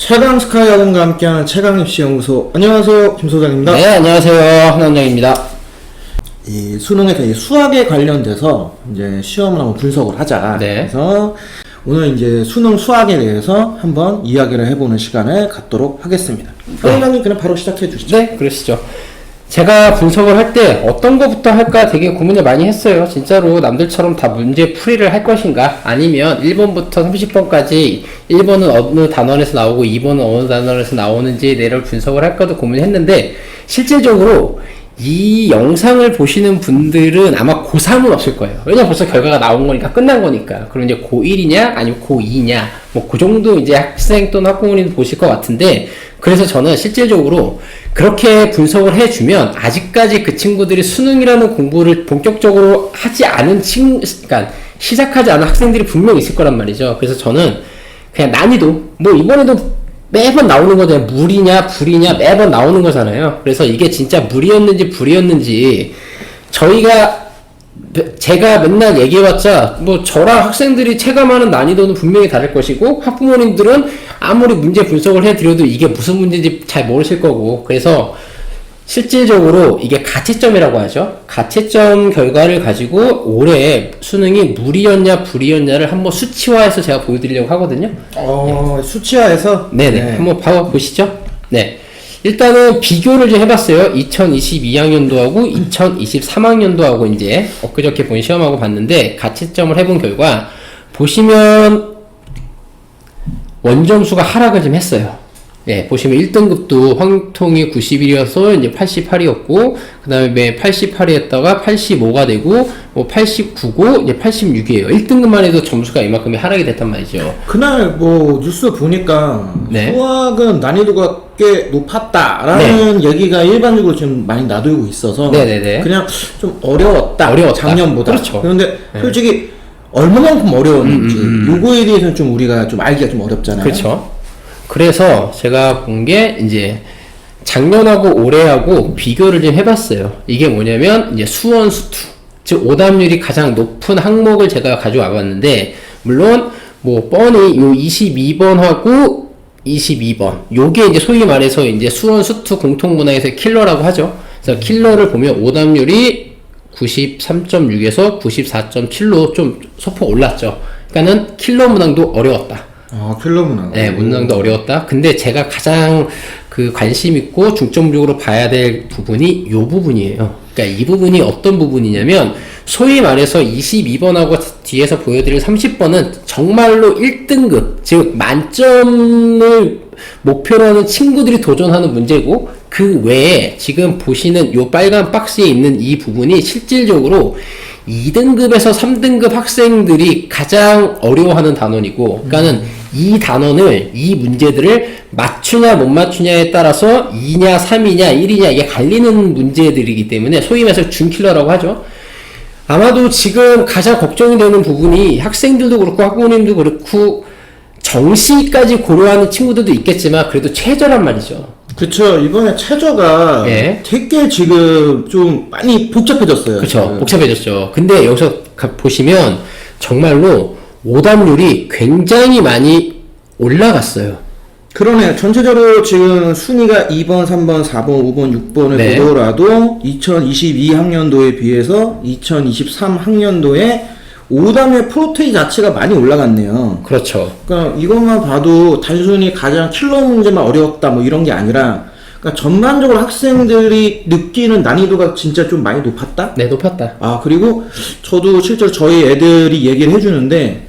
최강 스카이 학원과 함께하는 최강 입시 연구소. 안녕하세요, 김 소장입니다. 네, 안녕하세요, 한원장입니다. 이 수능에서 이 수학에 관련돼서 이제 시험을 한번 분석을 하자. 네. 그래서 오늘 이제 수능 수학에 대해서 한번 이야기를 해보는 시간을 갖도록 하겠습니다. 한원장님 그냥 바로 시작해 주시죠. 네, 그러시죠. 제가 분석을 할 때 어떤 거부터 할까 되게 고민을 많이 했어요. 진짜로 남들처럼 다 문제 풀이를 할 것인가? 아니면 1번부터 30번까지 1번은 어느 단원에서 나오고 2번은 어느 단원에서 나오는지 내를 분석을 할까도 고민했는데 실질적으로 이 영상을 보시는 분들은 아마 고3은 없을 거예요. 왜냐면 벌써 결과가 나온 거니까 끝난 거니까. 그럼 이제 고1이냐 아니면 고2냐 뭐 그 정도 이제 학생 또는 학부모님도 보실 것 같은데, 그래서 저는 실질적으로 그렇게 분석을 해주면 아직까지 그 친구들이 수능이라는 공부를 본격적으로 하지 않은 그러니까 시작하지 않은 학생들이 분명히 있을 거란 말이죠. 그래서 저는 그냥 난이도, 뭐 이번에도 매번 나오는 거잖아요. 물이냐 불이냐 매번 나오는 거잖아요. 그래서 이게 진짜 물이었는지 불이었는지 제가 맨날 얘기해봤자 뭐 저랑 학생들이 체감하는 난이도는 분명히 다를 것이고, 학부모님들은 아무리 문제 분석을 해드려도 이게 무슨 문제인지 잘 모르실 거고, 그래서 실질적으로 이게 가채점이라고 하죠. 가채점 결과를 가지고 올해 수능이 물이었냐 불이었냐를 한번 수치화해서 제가 보여드리려고 하거든요. 수치화해서? 네네. 네. 한번 보시죠. 네. 일단은 비교를 좀 해봤어요. 2022학년도하고 2023학년도하고 이제 엊그저께 본 시험하고 봤는데, 가채점을 해본 결과 보시면 원점수가 하락을 좀 했어요. 네, 보시면 1등급도 황통이 91이어서 이제 88이었고, 그 다음에 88이 했다가 85가 되고, 뭐 89고, 이제 86이에요. 1등급만 해도 점수가 이만큼이 하락이 됐단 말이죠. 그날 뭐 뉴스 보니까 네. 수학은 난이도가 꽤 높았다라는 얘기가 일반적으로 지금 많이 나돌고 있어서 네네네. 그냥 좀 어려웠다. 작년보다. 그렇죠. 그런데 솔직히 얼마만큼 어려웠는지 요거에 대해서는 좀 우리가 좀 알기가 좀 어렵잖아요. 그렇죠. 그래서 제가 본 게 이제 작년하고 올해하고 비교를 좀 해봤어요. 이게 뭐냐면 이제 수원 수투, 즉 오답률이 가장 높은 항목을 제가 가져와 봤는데, 물론 뭐 뻔히 요 22번하고 22번 요게 이제 소위 말해서 이제 수원 수투 공통문항에서 킬러라고 하죠. 그래서 킬러를 보면 오답률이 93.6에서 94.7로 좀 소폭 올랐죠. 그러니까는 킬러 문항도 어려웠다. 킬러 문항. 네, 문항도 어려웠다. 근데 제가 가장 그 관심 있고 중점적으로 봐야 될 부분이 요 부분이에요. 그러니까 이 부분이 어떤 부분이냐면, 소위 말해서 22번하고 뒤에서 보여드릴 30번은 정말로 1등급, 즉 만점을 목표로 하는 친구들이 도전하는 문제고, 그 외에 지금 보시는 요 빨간 박스에 있는 이 부분이 실질적으로 2등급에서 3등급 학생들이 가장 어려워하는 단원이고, 그러니까는 이 문제들을 맞추냐 못 맞추냐에 따라서 2냐 3이냐 1이냐 이게 갈리는 문제들이기 때문에 소위 말해서 준킬러라고 하죠. 아마도 지금 가장 걱정이 되는 부분이 학생들도 그렇고 학부모님도 그렇고 정시까지 고려하는 친구들도 있겠지만 그래도 최저란 말이죠. 그쵸. 이번에 최저가 되게 지금 좀 많이 복잡해졌어요. 그쵸. 복잡해졌죠. 근데 여기서 보시면 정말로 오답률이 굉장히 많이 올라갔어요. 그러네요. 전체적으로 지금 순위가 2번, 3번, 4번, 5번, 6번을 보더라도 2022학년도에 비해서 2023학년도에 오답률 프로테이 자체가 많이 올라갔네요. 그렇죠. 그러니까 이것만 봐도 단순히 가장 킬러 문제만 어려웠다 뭐 이런 게 아니라, 그러니까 전반적으로 학생들이 느끼는 난이도가 진짜 좀 많이 높았다? 네, 높았다. 그리고 저도 실제로 저희 애들이 얘기를 해주는데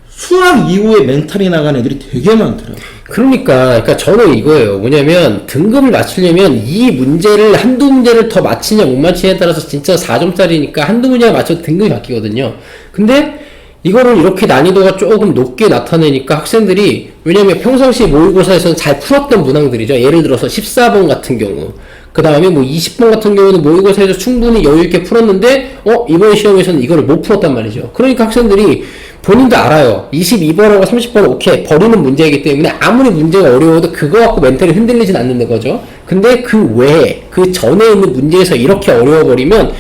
수학 이후에 멘탈이 나간 애들이 되게 많더라고요. 그러니까 저는 이거예요. 뭐냐면 등급을 맞추려면 이 문제를 한두 문제를 더 맞히냐 못 맞히냐에 따라서 진짜 4점짜리니까 한두 문제를 맞춰도 등급이 바뀌거든요. 근데 이거를 이렇게 난이도가 조금 높게 나타내니까 학생들이, 왜냐면 평상시 모의고사에서는 잘 풀었던 문항들이죠. 예를 들어서 14번 같은 경우, 그 다음에 뭐 20번 같은 경우는 모의고사에서 충분히 여유있게 풀었는데 이번 시험에서는 이거를 못 풀었단 말이죠. 그러니까 학생들이 본인도 알아요. 22번하고 30번은 오케이, 버리는 문제이기 때문에 아무리 문제가 어려워도 그거 갖고 멘탈이 흔들리진 않는 거죠. 근데 그 외에, 그 전에 있는 문제에서 이렇게 어려워버리면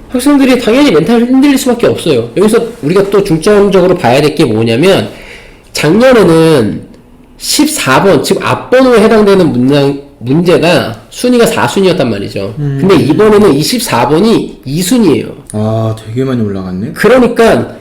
학생들이 당연히 멘탈이 흔들릴 수밖에 없어요. 여기서 우리가 또 중점적으로 봐야 될 게 뭐냐면, 작년에는 14번, 즉 앞번호에 해당되는 문제가 순위가 4순위였단 말이죠. 근데 이번에는 24번이 2순위예요. 아, 되게 많이 올라갔네. 그러니까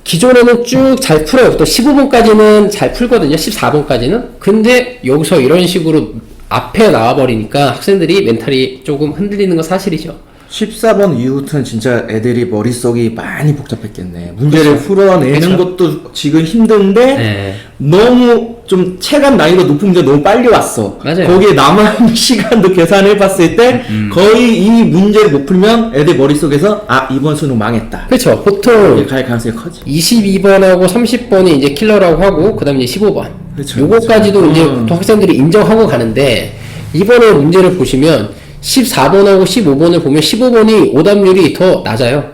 기존에는 쭉 잘 풀어요. 또 15번까지는 잘 풀거든요. 14번까지는. 근데 여기서 이런 식으로 앞에 나와버리니까 학생들이 멘탈이 조금 흔들리는 건 사실이죠. 14번 이후부터는 진짜 애들이 머릿속이 많이 복잡했겠네. 문제를 그렇죠. 풀어내는 그렇죠. 것도 지금 힘든데 네. 너무 좀 체감 난이도 높은 문제 너무 빨리 왔어. 맞아요. 거기에 남아있는 시간도 계산해 봤을 때 거의 이 문제를 못 풀면 애들 머릿속에서 아, 이번 수능 망했다. 그렇죠. 보통 이게 갈 가능성이 커지. 22번하고 30번이 이제 킬러라고 하고, 그 다음에 이제 15번. 그렇죠. 요거까지도 그렇죠. 이제 보통 학생들이 인정하고 가는데, 이번에 문제를 보시면 14번하고 15번을 보면 15번이 오답률이 더 낮아요.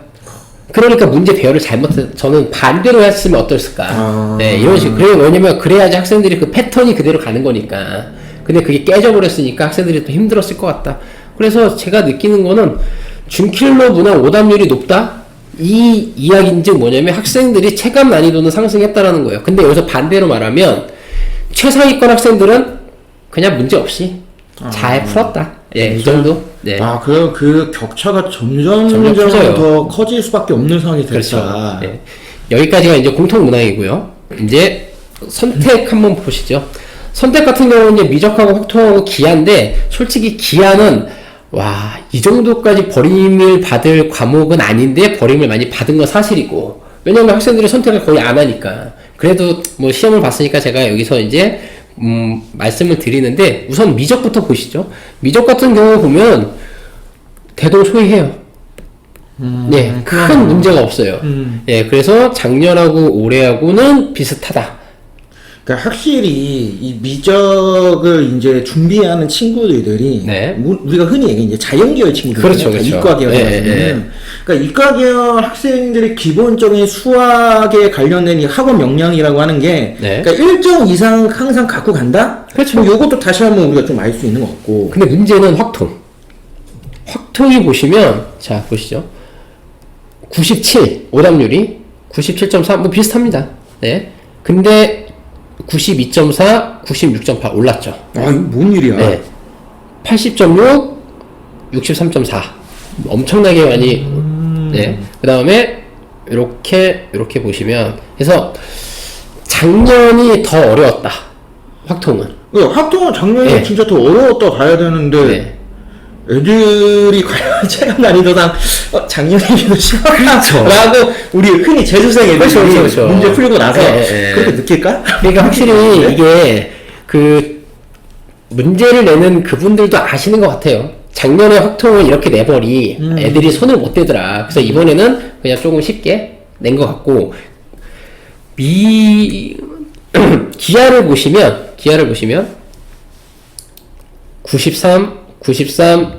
그러니까 문제 배열을 저는 반대로 했으면 어땠을까. 네, 이런 식으로. 왜냐면 그래야지 학생들이 그 패턴이 그대로 가는 거니까. 근데 그게 깨져버렸으니까 학생들이 더 힘들었을 것 같다. 그래서 제가 느끼는 거는 준킬러 문항 오답률이 높다? 이 이야기인지 뭐냐면 학생들이 체감 난이도는 상승했다라는 거예요. 근데 여기서 반대로 말하면 최상위권 학생들은 그냥 문제 없이 잘 풀었다. 예, 이 정도? 네. 아, 그 격차가 점점 커져요. 더 커질 수밖에 없는 상황이 됐다. 그렇죠. 네. 여기까지가 이제 공통 문항이고요. 이제 선택 한번 보시죠. 선택 같은 경우는 이제 미적하고 확통하고 기하인데, 솔직히 기하는 와, 이 정도까지 버림을 받을 과목은 아닌데 버림을 많이 받은 건 사실이고, 왜냐면 학생들이 선택을 거의 안 하니까. 그래도 뭐 시험을 봤으니까 제가 여기서 이제 말씀을 드리는데, 우선 미적부터 보시죠. 미적 같은 경우 보면 대동소이해요. 네, 큰 문제가 없어요. 예, 그래서 작년하고 올해하고는 비슷하다. 그러니까 확실히 이 미적을 이제 준비하는 친구들이 네. 우리가 흔히 얘기하는 이제 자연계열 친구들, 그렇죠, 그렇죠. 이과 계열 네, 네. 그러니까 이과 계열 학생들이 기본적인 수학에 관련된 이 학원 역량이라고 하는 게 네. 그러니까 일정 이상 항상 갖고 간다. 그렇죠. 뭐 요것도 다시 한번 우리가 좀 알 수 있는 것 같고. 근데 문제는 확통. 확통이 보시면, 자, 보시죠. 97, 오답률이 97.4, 뭐 비슷합니다. 네. 근데 92.4, 96.8 올랐죠. 아, 이거 뭔 일이야? 네. 80.6, 63.4. 엄청나게 많이, 네. 그 다음에, 이렇게 보시면, 그래서 작년이 더 어려웠다. 확통은. 학통은 작년에 네. 진짜 더 어려웠다 가야 되는데 네. 애들이 과연 체감 난이도상 작년이기도 그렇죠. 라고 우리 흔히 재수생 애들이 그렇죠. 문제 풀고 나서 네. 그렇게 느낄까? 그러니까 확실히 이게 그 문제를 내는 그분들도 아시는 것 같아요. 작년에 확통을 이렇게 내버리 애들이 손을 못 대더라. 그래서 이번에는 그냥 조금 쉽게 낸 것 같고, 기하를 보시면 93,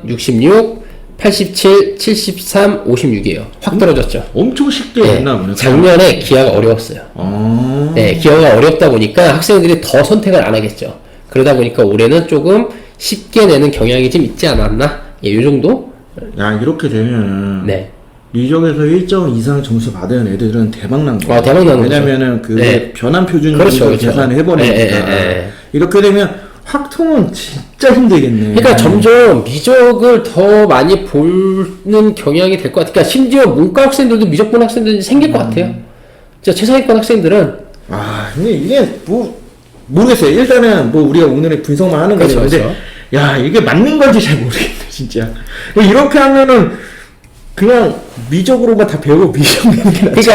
66, 87, 73, 56이에요. 확 떨어졌죠. 엄청 쉽게 네, 했나 보네. 작년에 기하가 어려웠어요. 네, 기하가 어렵다 보니까 학생들이 더 선택을 안 하겠죠. 그러다 보니까 올해는 조금 쉽게 내는 경향이 좀 있지 않았나? 예, 요 정도? 야, 이렇게 되면 네. 미적에서 일정 이상 점수 받은 애들은 대박 난 거야. 대박 나는 거죠. 왜냐면은 그 네. 변환 표준 그렇죠. 계산을 해버리니까. 네. 이렇게 되면 확통은 진짜 힘들겠네. 그러니까 점점 미적을 더 많이 보는 경향이 될 것 같아요. 그러니까 심지어 문과 학생들도 미적분 학생들이 생길 것 같아요. 진짜 최상위권 학생들은. 아, 근데 이게 뭐 모르겠어요. 일단은 뭐 우리가 오늘의 분석만 하는 그렇죠, 거죠. 근데 그렇죠. 야, 이게 맞는 건지 잘 모르겠네, 진짜. 이렇게 하면은 그냥 미적으로만 다 배우고 미적 내는 게 낫지.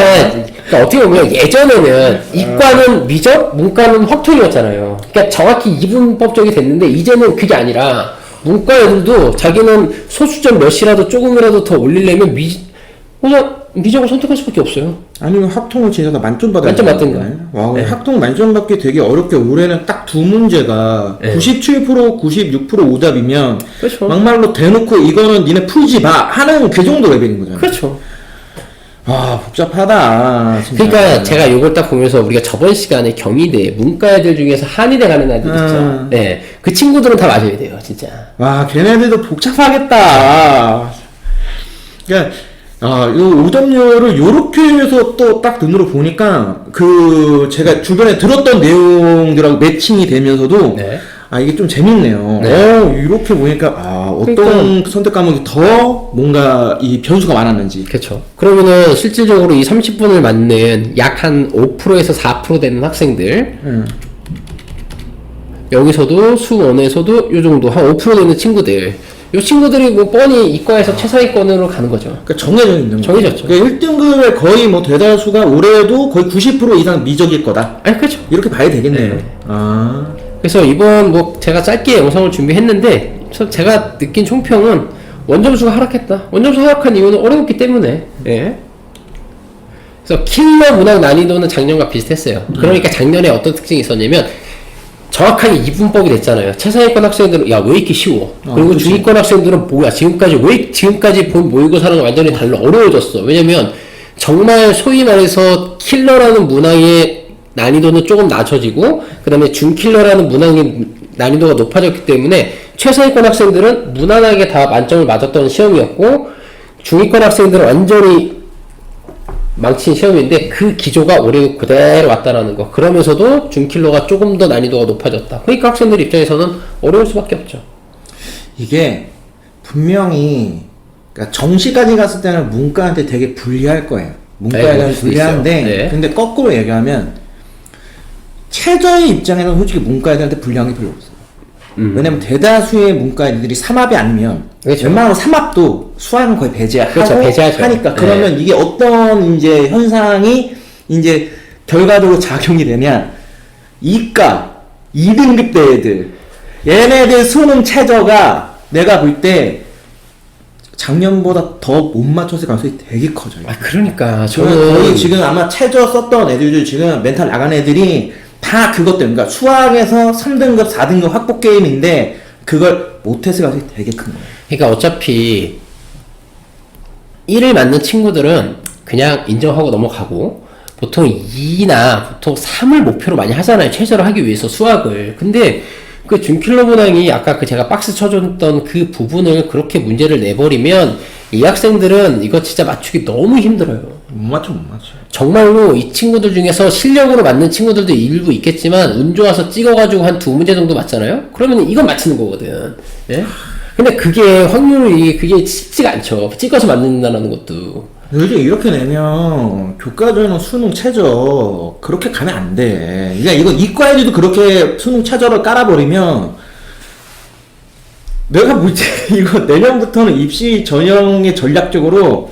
그러니까 어떻게 보면 예전에는 이과는 미적, 문과는 확통이었잖아요. 그러니까 정확히 이분법적이 됐는데, 이제는 그게 아니라 문과 애들도 자기는 소수점 몇이라도 조금이라도 더 올리려면 그냥 미적을 선택할 수밖에 없어요. 아니면 학통을 진짜 다 만점 받아야 만점 되는 받든가. 거네. 와, 네. 학통 만점 받기 되게 어렵게 올해는 딱 두 문제가 네. 97%, 96% 오답이면 그렇죠. 막말로 대놓고 이거는 니네 풀지 마 하는 그 정도 레벨인 거잖아. 그렇죠. 아, 복잡하다. 진짜. 그러니까 제가 이걸 딱 보면서 우리가 저번 시간에 경희대 문과 애들 중에서 한의대 가는 애들 있죠. 네, 그 친구들은 다 맞아야 돼요, 진짜. 와, 걔네들도 복잡하겠다. 그러니까 아, 이 오답률을 요렇게 해서 또 딱 눈으로 보니까 제가 주변에 들었던 내용들하고 매칭이 되면서도 네. 아, 이게 좀 재밌네요. 네. 이렇게 보니까 어떤 그러니까 선택 과목이 더 뭔가 이 변수가 많았는지. 그렇죠. 그러면은 실질적으로 이 30분을 맞는 약 한 5%에서 4% 되는 학생들 여기서도 수원에서도 요 정도 한 5% 되는 친구들 요 친구들이 뭐 뻔히 이과에서 최상위권으로 가는 거죠. 그러니까 정해져 있는 거죠. 정해졌죠. 그러니까 1등급의 거의 뭐 대다수가 올해도 거의 90% 이상 미적일 거다. 아니 그렇죠. 이렇게 봐야 되겠네요. 네. 아. 그래서 이번 뭐 제가 짧게 영상을 준비했는데 제가 느낀 총평은 원점수가 하락했다. 원점수 하락한 이유는 어려웠기 때문에. 예. 그래서 킬러 문항 난이도는 작년과 비슷했어요. 그러니까 작년에 어떤 특징이 있었냐면 정확하게 이분법이 됐잖아요. 최상위권 학생들은 야 왜 이렇게 쉬워? 그리고 그치. 중위권 학생들은 뭐야 지금까지 본 모의고사랑 완전히 달라 어려워졌어. 왜냐면 정말 소위 말해서 킬러라는 문항의 난이도는 조금 낮춰지고 그 다음에 준킬러라는 문항의 난이도가 높아졌기 때문에 최상위권 학생들은 무난하게 다 만점을 맞았던 시험이었고 중위권 학생들은 완전히 망친 시험인데 그 기조가 올해 그대로 왔다라는 거. 그러면서도 준킬러가 조금 더 난이도가 높아졌다. 그러니까 학생들 입장에서는 어려울 수밖에 없죠. 이게 분명히 그러니까 정시까지 갔을 때는 문과한테 되게 불리할 거예요. 문과에 네, 대한 그럴 수도 불리한데 있어요. 네. 근데 거꾸로 얘기하면 최저의 입장에서는 솔직히 문과 애들한테 불리한 게 별로 없어요. 왜냐면 대다수의 문과 애들이 삼합이 아니면 그렇죠. 웬만하면 삼합도 수학은 거의 배제하고 그렇죠, 배제하죠. 하니까 네. 그러면 이게 어떤 이제 현상이 이제 결과적으로 작용이 되냐 이과 2등급 대 애들 얘네들 수능 최저가 내가 볼 때 작년보다 더 못 맞췄을 가능성이 되게 커져요. 아 그러니까 저는 거의 지금 아마 최저 썼던 애들도 지금 멘탈 나간 애들이 다 그것 때문에 그러니까 수학에서 3등급, 4등급 확보 게임인데 그걸 못했을 가능성이 되게 큰 거예요. 그러니까 어차피 1을 맞는 친구들은 그냥 인정하고 넘어가고 보통 2나 보통 3을 목표로 많이 하잖아요. 최저를 하기 위해서 수학을. 근데 그 준킬러 문항이 아까 그 제가 박스 쳐줬던 그 부분을 그렇게 문제를 내버리면 이 학생들은 이거 진짜 맞추기 너무 힘들어요. 못 맞춰. 정말로 이 친구들 중에서 실력으로 맞는 친구들도 일부 있겠지만 운 좋아서 찍어가지고 한 2문제 정도 맞잖아요? 그러면 이건 맞히는 거거든. 예? 근데 그게 확률이 그게 쉽지가 않죠. 찍어서 맞는다는 것도. 요즘 이렇게 내면 교과전은 수능 최저 그렇게 가면 안 돼. 그러니까 이거 이과 애들도 그렇게 수능 최저를 깔아버리면 내가 뭐지 이거 내년부터는 입시 전형의 전략적으로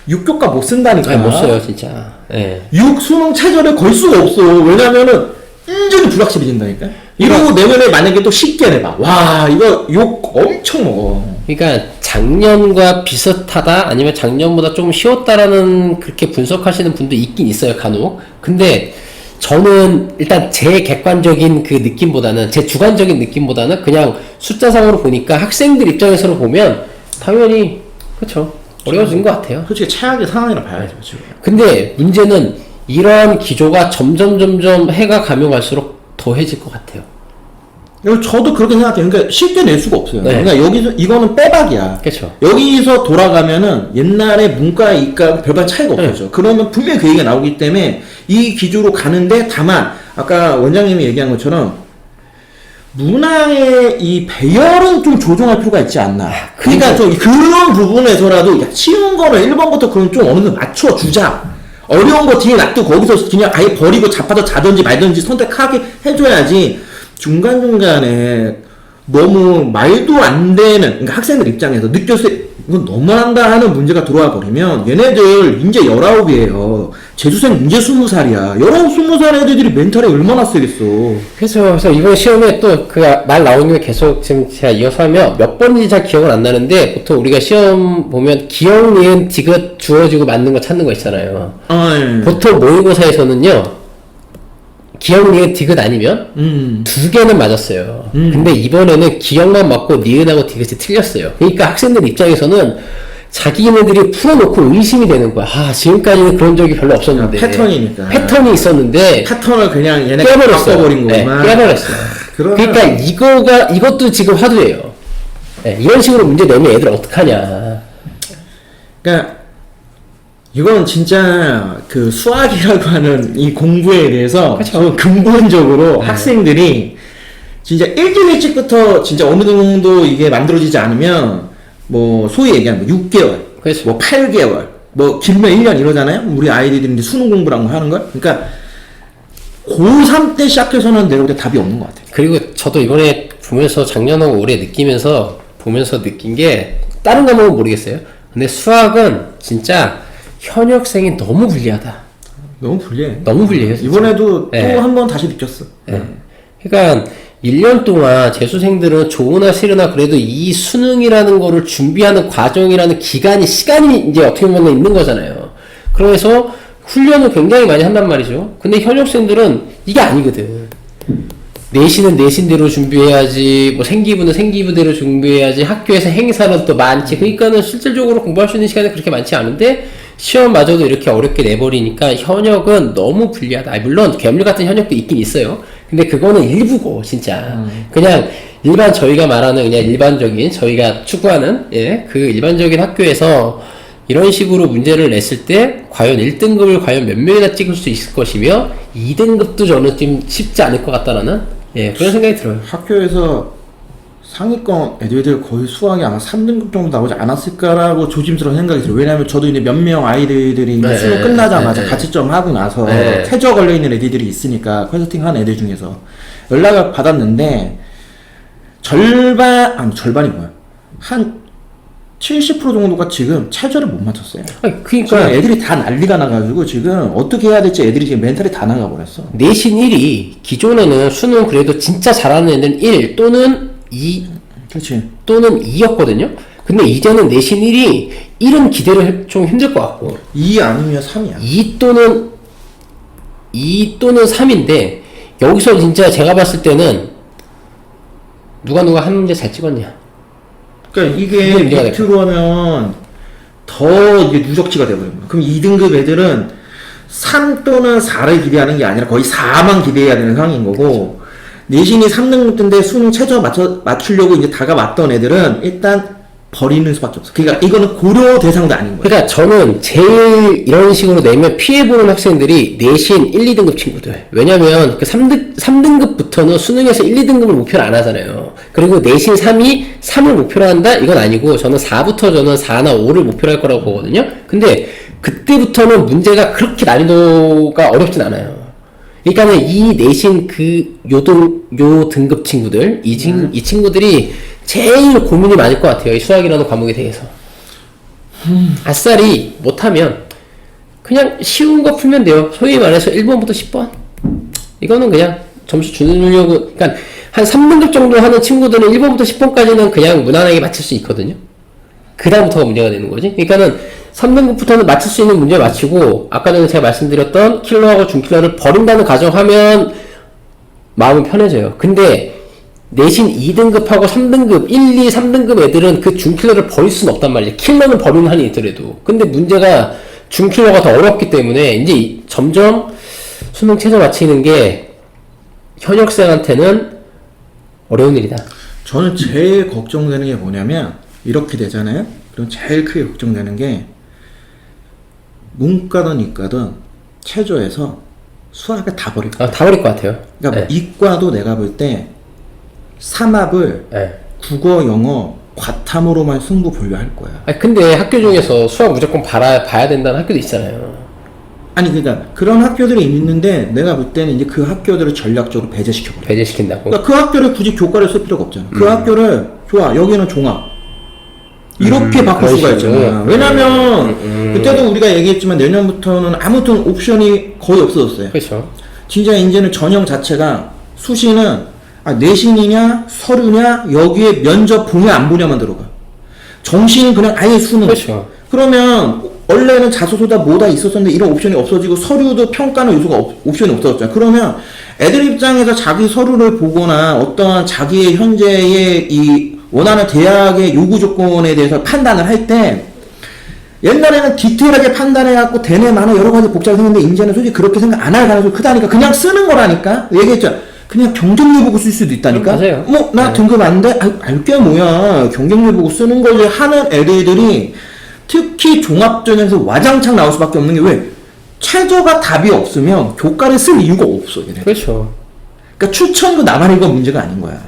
6교과 못 쓴다니까. 아니, 못 써요, 진짜. 예. 6 수능 최저를 걸 수가 없어. 왜냐면은 완전히 불확실해진다니까. 이러고 내년에 만약에 또 쉽게 내봐. 와 이거 욕 엄청 먹어. 그러니까 작년과 비슷하다 아니면 작년보다 좀 쉬웠다라는 그렇게 분석하시는 분도 있긴 있어요, 간혹. 근데 저는 일단 제 객관적인 그 느낌보다는 제 주관적인 느낌보다는 그냥 숫자상으로 보니까 학생들 입장에서 보면 당연히 그렇죠. 어려워진 것 같아요. 솔직히 최악의 상황이라 봐야죠 지금. 근데 문제는 이러한 기조가 점점 해가 가면 갈수록 더해질 것 같아요. 저도 그렇게 생각해요. 그러니까 쉽게 낼 수가 없어요. 네. 그러니까 여기서 이거는 빼박이야. 그렇죠. 여기서 돌아가면은 옛날에 문과 이과 별반 차이가 없어져. 그러면 분명히 그 얘기가 나오기 때문에 이 기조로 가는데 다만 아까 원장님이 얘기한 것처럼 문항의 이 배열은 좀 조정할 필요가 있지 않나. 그러니까 좀 그런 부분에서라도 야, 쉬운 거는 1번부터 그럼 좀 어느 정도 맞춰주자. 어려운 거 뒤에 놔두고 거기서 그냥 아예 버리고 잡아서 자든지 말든지 선택하게 해줘야지. 중간중간에 너무 말도 안 되는, 그러니까 학생들 입장에서 느꼈을 때 이건 너무한다 하는 문제가 들어와 버리면 얘네들 이제 19이에요. 재수생 이제 20살이야. 19, 20살 애들이 멘탈이 얼마나 세겠어. 그래서 이번 시험에 또 그 말 나온 김에 계속 지금 제가 이어서 하면 몇 번인지 잘 기억은 안 나는데 보통 우리가 시험 보면 기억, 니은, 디귿 주어지고 맞는 거 찾는 거 있잖아요. 예. 보통 모의고사에서는요. 기억, 니은, 디귿 아니면 두 개는 맞았어요. 근데 이번에는 기억만 맞고 니은하고 디귿이 틀렸어요. 그러니까 학생들 입장에서는 자기네들이 풀어놓고 의심이 되는 거야. 아, 지금까지는 그런 적이 별로 없었는데. 패턴이니까. 패턴이 있었는데. 패턴을 그냥 얘네 깨버렸어요. 바꿔버린 네, 거구만. 깨버렸어요. 그러니까 이것도 지금 화두예요. 네, 이런 식으로 문제 내면 애들 어떡하냐. 그러니까 이건 진짜 그 수학이라고 하는 이 공부에 대해서 그쵸. 근본적으로 학생들이 진짜 일찍부터 진짜 어느 정도 이게 만들어지지 않으면 뭐 소위 얘기하는 뭐 6개월, 그렇죠. 뭐 8개월, 뭐 길면 1년 이러잖아요. 우리 아이들이 이제 수능 공부라고 하는 걸. 그러니까 고3 때 시작해서는 내가 볼 때 답이 없는 것 같아요. 그리고 저도 이번에 보면서 작년하고 올해 느끼면서 보면서 느낀 게 다른 과목은 모르겠어요. 근데 수학은 진짜 현역생이 너무 불리하다. 너무 불리해. 너무 불리해요. 진짜. 이번에도 네. 또 한 번 다시 느꼈어. 네. 그러니까 1년 동안 재수생들은 좋으나 싫으나 그래도 이 수능이라는 거를 준비하는 과정이라는 시간이 이제 어떻게 보면 있는 거잖아요. 그래서 훈련을 굉장히 많이 한단 말이죠. 근데 현역생들은 이게 아니거든. 내신은 내신대로 준비해야지, 뭐 생기부는 생기부대로 준비해야지, 학교에서 행사는 또 많지. 그러니까는 실질적으로 공부할 수 있는 시간이 그렇게 많지 않은데, 시험마저도 이렇게 어렵게 내버리니까 현역은 너무 불리하다. 물론 괴물 같은 현역도 있긴 있어요. 근데 그거는 일부고 진짜 그냥 일반 저희가 말하는 그냥 일반적인 저희가 추구하는 그 일반적인 학교에서 이런 식으로 문제를 냈을 때 과연 1등급을 과연 몇 명이나 찍을 수 있을 것이며 2등급도 저는 좀 쉽지 않을 것 같다라는 그런 생각이 들어요. 학교에서 상위권 애들들 거의 수학이 아마 3등급 정도 나오지 않았을까라고 조심스러운 생각이 들어요. 왜냐면 저도 이제 몇 명 아이들이 이제 수능 끝나자마자 가채점 하고 나서 최저 걸려있는 애들이 있으니까 컨설팅 한 애들 중에서 연락을 받았는데 절반이 뭐야? 한 70% 정도가 지금 최저를 못 맞췄어요. 그러니까 애들이 다 난리가 나가지고 지금 어떻게 해야 될지 애들이 지금 멘탈이 다 나가버렸어. 내신 1이 기존에는 수능 그래도 진짜 잘하는 애들은 1 또는 2 그렇지. 또는 2였거든요. 근데 이제는 내신 1이 1은 기대를 좀 힘들 것 같고 2 아니면 3이야. 2 또는 3인데 여기서 진짜 제가 봤을 때는 누가 한 문제 잘 찍었냐. 그러니까 그게 이게 문제가 밑으로 하면 더 이게 누적치가 돼버린 거야. 그럼 2등급 애들은 3 또는 4를 기대하는 게 아니라 거의 4만 기대해야 되는 상황인 거고, 내신이 3등급 때인데 수능 최저 맞추려고 이제 다가왔던 애들은 일단 버리는 수밖에 없어. 그러니까 이거는 고려 대상도 아닌 거야. 그러니까 저는 제일 이런 식으로 내면 피해보는 학생들이 내신 1, 2등급 친구들. 왜냐면 그 3등급부터는 수능에서 1, 2등급을 목표로 안 하잖아요. 그리고 내신 3이 3을 목표로 한다? 이건 아니고 저는 4부터 저는 4나 5를 목표로 할 거라고 보거든요. 근데 그때부터는 문제가 그렇게 난이도가 어렵진 않아요. 그러니까는 이 내신 요 등급 친구들, 이 친구들이 제일 고민이 많을 것 같아요. 이 수학이라는 과목에 대해서. 아싸리 못하면 그냥 쉬운 거 풀면 돼요. 소위 말해서 1번부터 10번. 이거는 그냥 점수 주려고, 그러니까 한 3등급 정도 하는 친구들은 1번부터 10번까지는 그냥 무난하게 맞출 수 있거든요. 그 다음부터가 문제가 되는 거지. 그러니까는 3등급부터는 맞출 수 있는 문제 맞추고, 아까 전에 제가 말씀드렸던 킬러하고 준킬러를 버린다는 가정하면 마음은 편해져요. 근데 내신 2등급하고 3등급, 1, 2, 3등급 애들은 그 준킬러를 버릴 수는 없단 말이에요. 킬러는 버리는 한이 있더라도. 근데 문제가 준킬러가 더 어렵기 때문에 이제 점점 수능 최저 맞히는 게 현역생한테는 어려운 일이다. 저는 제일 걱정되는 게 뭐냐면, 이렇게 되잖아요? 그럼 제일 크게 걱정되는 게, 문과든 이과든 최저에서 수학을 다 버릴 거야. 다 버릴 것 같아요. 그러니까 이과도 내가 볼 때 3합을 국어, 영어, 과탐으로만 승부 보려 할 거야. 근데 학교 중에서 수학 무조건 봐야 된다는 학교도 있잖아요. 아니 그러니까 그런 학교들이 있는데 내가 볼 때는 이제 그 학교들을 전략적으로 배제시켜버려. 배제시킨다고? 그러니까 그 학교를 굳이 교과를 쓸 필요가 없잖아. 그 학교를 좋아, 여기는 종합 이렇게 바꿀 수가 있잖아. 왜냐면 그때도 우리가 얘기했지만 내년부터는 아무튼 옵션이 거의 없어졌어요. 그렇죠. 진짜 이제는 전형 자체가 수시는 내신이냐 서류냐 여기에 면접 보냐 안 보냐만 들어가. 정시는 그냥 아예 수능. 그렇죠. 그러면 원래는 자소서다 뭐다 있었었는데 이런 옵션이 없어지고 서류도 평가는 요소가 옵션이 없어졌잖아. 그러면 애들 입장에서 자기 서류를 보거나 어떤 자기의 현재의 이 원하는 대학의 요구 조건에 대해서 판단을 할 때 옛날에는 디테일하게 판단해갖고 대내 많은 여러 가지 복잡한 생겼는데 이제는 솔직히 그렇게 생각 안 할 가능성이 크다니까. 그냥 쓰는 거라니까. 얘기했죠. 그냥 경쟁률 보고 쓸 수도 있다니까. 맞아요. 나 등급 안 돼? 알게 뭐야. 경쟁률 보고 쓰는 거지 하는 애들이 특히 종합전에서 와장창 나올 수밖에 없는 게 왜? 최저가 답이 없으면 교과를 쓸 이유가 없어. 얘네. 그렇죠. 그러니까 추천이고 나발이고 문제가 아닌 거야.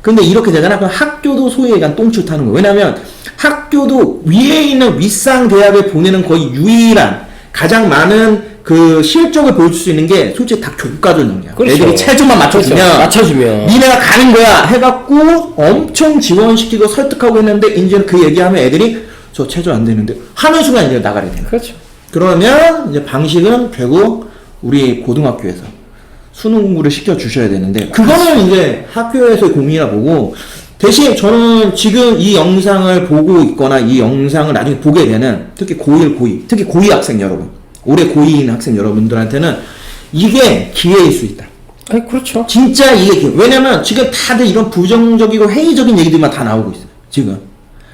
근데 이렇게 되잖아. 그럼 학교도 소위 얘기한 똥줄 타는 거야. 왜냐면 학교도 위에 있는 윗상 대학을 보내는 거의 유일한 가장 많은 그 실적을 보여줄 수 있는 게 솔직히 다 교과 전형이야. 그렇죠. 애들이 체조만 맞춰주면, 그렇죠. 맞춰주면 니네가 가는 거야 해갖고 엄청 지원시키고 설득하고 했는데 이제는 그 얘기하면 애들이 저 체조 안 되는데 하는 순간 이제 나가야 되는 거야. 그렇죠. 그러면 이제 방식은 결국 우리 고등학교에서 수능 공부를 시켜 주셔야 되는데 그거는 이제 학교에서의 고민이라 보고 대신 저는 지금 이 영상을 보고 있거나 이 영상을 나중에 보게 되는 특히 고1, 고2 특히 고2 학생 여러분 올해 고2인 학생 여러분들한테는 이게 기회일 수 있다. 아니 그렇죠. 진짜 이게 기회. 왜냐면 지금 다들 이런 부정적이고 회의적인 얘기들만 다 나오고 있어요. 지금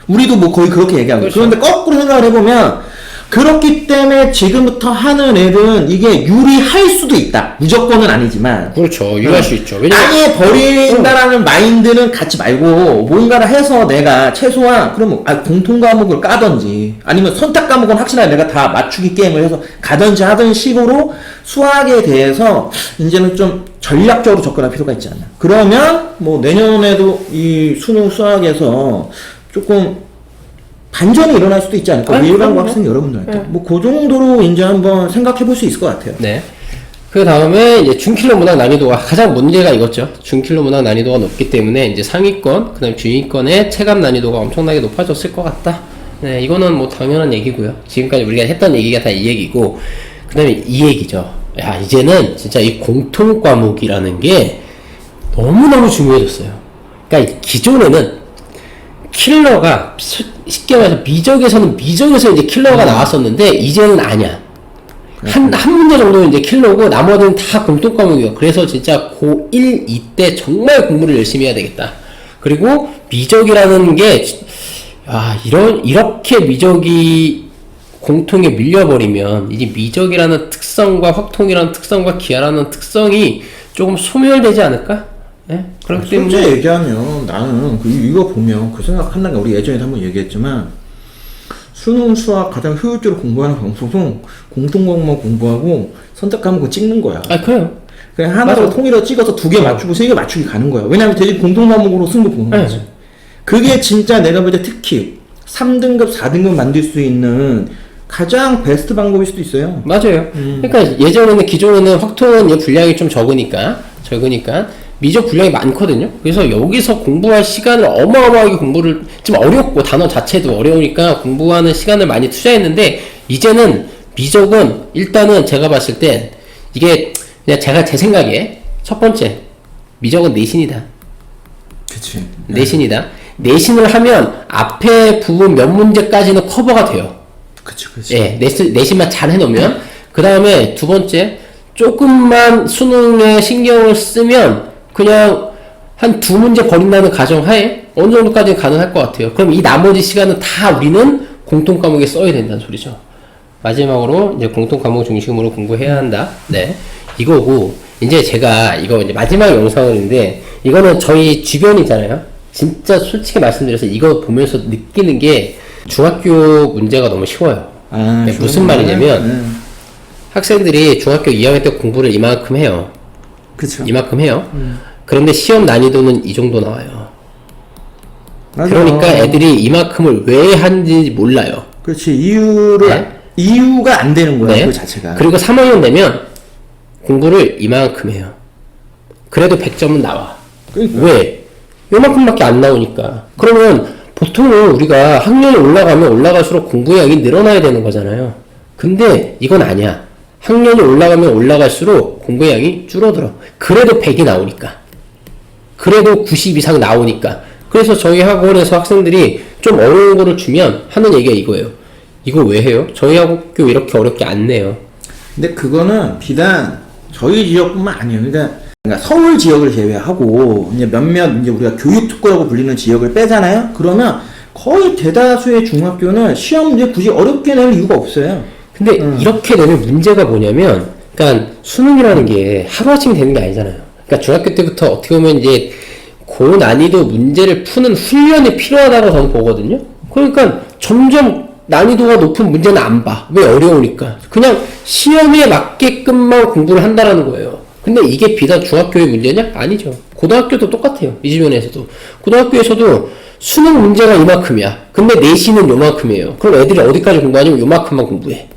우리도 뭐 거의 그렇게 얘기하고 그렇죠. 그런데 거꾸로 생각을 해보면 그렇기 때문에 지금부터 하는 애들은 이게 유리할 수도 있다. 무조건은 아니지만. 그렇죠. 유리할 수 있죠. 왜냐면 아예 버린다라는 마인드는 갖지 말고 뭔가를 해서 내가 최소한 그러면 공통 과목을 까든지 아니면 선택 과목은 확실하게 내가 다 맞추기 게임을 해서 가든지 하던 식으로 수학에 대해서 이제는 좀 전략적으로 접근할 필요가 있지 않나. 그러면 뭐 내년에도 이 수능 수학에서 조금 반전이 일어날 수도 있지 않을까. 일반고 학생 여러분들한테. 뭐, 그 정도로 이제 한번 생각해 볼 수 있을 것 같아요. 네. 그 다음에 이제 중킬러 문항 난이도가 가장 문제가 이거죠. 중킬러 문항 난이도가 높기 때문에 이제 상위권, 그 다음에 중위권의 체감 난이도가 엄청나게 높아졌을 것 같다. 네, 이거는 뭐 당연한 얘기고요. 지금까지 우리가 했던 얘기가 다 이 얘기고, 그 다음에 이 얘기죠. 야, 이제는 진짜 이 공통 과목이라는 게 너무너무 중요해졌어요. 그러니까 기존에는 킬러가 쉽게 말해서 미적에서 이제 킬러가 나왔었는데 이제는 아니야. 한 문제 정도는 이제 킬러고 나머지는 다 공통 과목이에요. 그래서 진짜 고1, 2 때 정말 공부를 열심히 해야 되겠다. 그리고 미적이라는 게 이렇게 미적이 공통에 밀려버리면 이제 미적이라는 특성과 확통이라는 특성과 기하라는 특성이 조금 소멸되지 않을까? 네? 그렇기 때문에 솔직히 얘기하면 나는 이거 보면 그 생각한다는 게 우리 예전에도 한번 얘기했지만 수능 수학 가장 효율적으로 공부하는 방법은 공통 과목만 공부하고 선택 과목은 찍는 거야. 그래요. 그냥 하나로 통일해서 찍어서 2개 맞추고 3개 맞추기 가는 거야. 왜냐면 대신 공통 과목으로 승부 보는 거지. 그게 진짜 내가 볼 때 특히 3등급, 4등급 만들 수 있는 가장 베스트 방법일 수도 있어요. 맞아요. 그러니까 기존에는 확통은 분량이 좀 적으니까 미적 분량이 많거든요. 그래서 여기서 공부할 시간을 어마어마하게 공부를 좀 어렵고 단어 자체도 어려우니까 공부하는 시간을 많이 투자했는데 이제는 미적은 일단은 제가 봤을 땐 이게 그냥 제가 제 생각에 첫 번째 미적은 내신이다. 그치. 내신이다. 내신을 하면 앞에 부분 몇 문제까지는 커버가 돼요. 그치. 예, 내신만 잘 해놓으면 그 다음에 두 번째 조금만 수능에 신경을 쓰면 그냥 한 2문제 버린다는 가정하에 어느 정도까지는 가능할 것 같아요. 그럼 이 나머지 시간은 다 우리는 공통 과목에 써야 된다는 소리죠. 마지막으로 이제 공통 과목 중심으로 공부해야 한다. 네, 이거고 이제 제가 이거 이제 마지막 영상인데 이거는 저희 주변이잖아요. 진짜 솔직히 말씀드려서 이거 보면서 느끼는 게 중학교 문제가 너무 쉬워요. 네, 무슨 말이냐면 학생들이 중학교 2학년 때 공부를 이만큼 해요. 그쵸. 이만큼 해요. 그런데 시험 난이도는 이 정도 나와요. 맞아. 그러니까 애들이 이만큼을 왜 하는지 몰라요. 그렇지. 이유가 안 되는 거야. 그 자체가. 그리고 3학년 되면 공부를 이만큼 해요. 그래도 100점은 나와. 그러니까. 왜? 요만큼밖에 안 나오니까. 그러면 보통은 우리가 학년이 올라가면 올라갈수록 공부량이 늘어나야 되는 거잖아요. 근데 이건 아니야. 학년이 올라가면 올라갈수록 공부량이 줄어들어. 그래도 100이 나오니까. 그래도 90 이상 나오니까. 그래서 저희 학원에서 학생들이 좀 어려운 거를 주면 하는 얘기가 이거예요. 이거 왜 해요? 저희 학교 이렇게 어렵게 안 내요. 근데 그거는 비단 저희 지역뿐만 아니에요. 그러니까 서울 지역을 제외하고 이제 몇몇 이제 우리가 교육 특구라고 불리는 지역을 빼잖아요. 그러면 거의 대다수의 중학교는 시험 문제 굳이 어렵게 낼 이유가 없어요. 근데 이렇게 되면 문제가 뭐냐면, 그러니까 수능이라는 게 하루아침에 되는 게 아니잖아요. 그러니까 중학교 때부터 어떻게 보면 이제 고난이도 문제를 푸는 훈련이 필요하다고 저는 보거든요. 그러니까 점점 난이도가 높은 문제는 안 봐. 왜? 어려우니까. 그냥 시험에 맞게끔만 공부를 한다라는 거예요. 근데 이게 비단 중학교의 문제냐? 아니죠. 고등학교도 똑같아요. 이 주변에서도. 고등학교에서도 수능 문제가 이만큼이야. 근데 내신은 요만큼이에요. 그럼 애들이 어디까지 공부하냐면 요만큼만 공부해.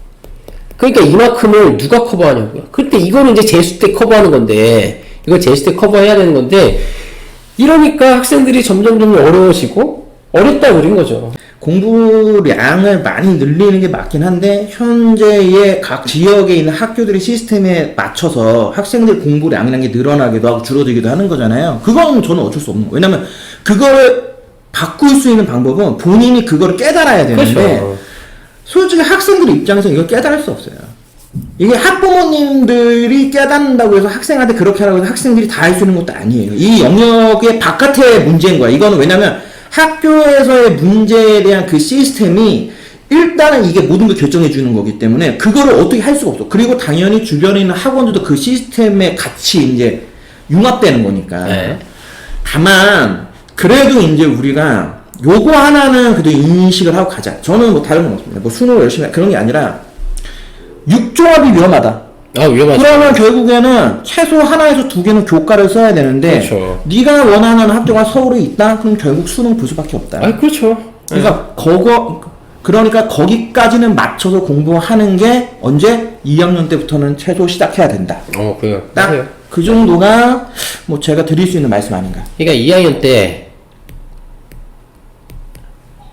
그러니까 이만큼을 누가 커버하냐고요. 근데 이거는 이제 재수 때 커버하는 건데, 이거 재수 때 커버해야 되는 건데, 이러니까 학생들이 점점 어려워지고, 어렵다 그린 거죠. 공부량을 많이 늘리는 게 맞긴 한데 현재의 각 지역에 있는 학교들의 시스템에 맞춰서 학생들 공부량이라는 게 늘어나기도 하고 줄어들기도 하는 거잖아요. 그건 저는 어쩔 수 없는 거예요. 왜냐면 그거를 바꿀 수 있는 방법은 본인이 그거를 깨달아야 되는데 그렇죠. 솔직히 학생들 입장에서 이걸 깨달을 수 없어요. 이게 학부모님들이 깨닫는다고 해서 학생한테 그렇게 하라고 해서 학생들이 다 할 수 있는 것도 아니에요. 이 영역의 바깥의 문제인 거야. 이거는 왜냐면 학교에서의 문제에 대한 그 시스템이 일단은 이게 모든 걸 결정해 주는 거기 때문에 그거를 어떻게 할 수가 없어. 그리고 당연히 주변에 있는 학원들도 그 시스템에 같이 이제 융합되는 거니까. 네. 다만 그래도 이제 우리가 요거 하나는 그래도 인식을 하고 가자. 저는 뭐 다른 건 없습니다. 뭐 수능 열심히 그런 게 아니라 육종합이 위험하다. 아, 위험하죠. 그러면 결국에는 최소 하나에서 두 개는 교과를 써야 되는데 그렇죠. 네가 원하는 학교가 서울에 있다? 그럼 결국 수능 볼 수밖에 없다. 아, 그렇죠. 그러니까 그러니까 거기까지는 맞춰서 공부하는 게 언제? 2학년 때부터는 최소 시작해야 된다. 그래요. 딱 그 정도가 뭐 제가 드릴 수 있는 말씀 아닌가. 그러니까 2학년 때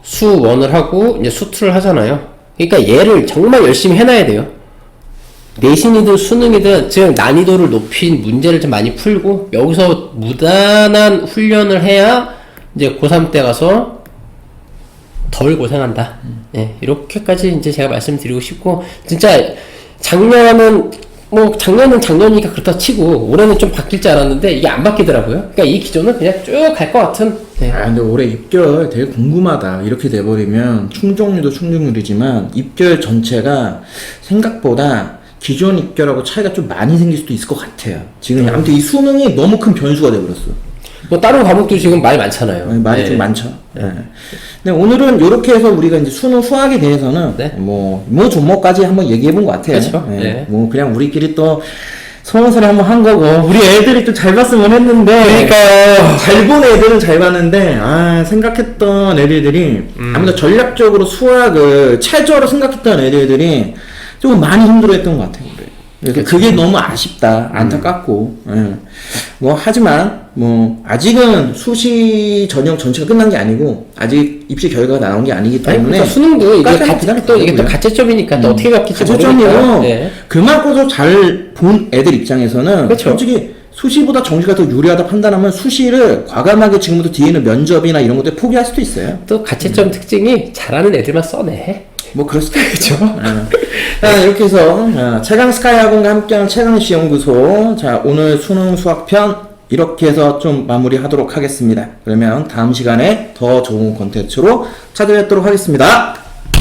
수 1을 하고 이제 수 2를 하잖아요. 그러니까 얘를 정말 열심히 해놔야 돼요. 내신이든 수능이든 지금 난이도를 높인 문제를 좀 많이 풀고 여기서 무단한 훈련을 해야 이제 고3 때 가서 덜 고생한다. 예, 이렇게까지 이제 제가 말씀드리고 싶고, 진짜 작년은 작년이니까 그렇다 치고 올해는 좀 바뀔 줄 알았는데 이게 안 바뀌더라고요. 그러니까 이 기조는 그냥 쭉 갈 것 같은. 네. 근데 올해 입결 되게 궁금하다. 이렇게 돼버리면 충족률도 충족률이지만 입결 전체가 생각보다 기존 입결하고 차이가 좀 많이 생길 수도 있을 것 같아요. 지금 아무튼 이 수능이 너무 큰 변수가 돼버렸어. 뭐 다른 과목도 지금 말이 많잖아요. 말이 네. 좀 많죠. 네. 근데 오늘은 이렇게 해서 우리가 이제 수능 수학에 대해서는 네. 뭐 종목까지 한번 얘기해 본 것 같아요. 그렇죠. 네. 네. 뭐 그냥 우리끼리 또 소원서리 한번 한 거고 우리 애들이 또 잘 봤으면 했는데 그러니까요. 잘 본 애들은 잘 봤는데 생각했던 애들이 아무래도 전략적으로 수학을 최저로 생각했던 애들이 조금 많이 힘들어했던 것 같아요. 그래서 그게 너무 아쉽다, 안타깝고. 뭐 하지만 뭐 아직은 수시 전형 전체가 끝난 게 아니고 아직 입시 결과가 나온 게 아니기 때문에 그러니까 수능도 이게 이게 또 가져보고요. 가채점이니까 또 어떻게 바뀔지 가채점이고 모르니까. 네. 그만큼 더 잘 본 애들 입장에서는 그렇죠. 솔직히 수시보다 정시가 더 유리하다 판단하면 수시를 과감하게 지금부터 뒤에는 면접이나 이런 것들 포기할 수도 있어요. 또 가채점 특징이 잘하는 애들만 써내. 뭐 그럴 수도 있겠죠. 이렇게 해서 최강 스카이 학원과 함께하는 최강시 연구소, 자 오늘 수능 수학편 이렇게 해서 좀 마무리하도록 하겠습니다. 그러면 다음 시간에 더 좋은 콘텐츠로 찾아뵙도록 하겠습니다.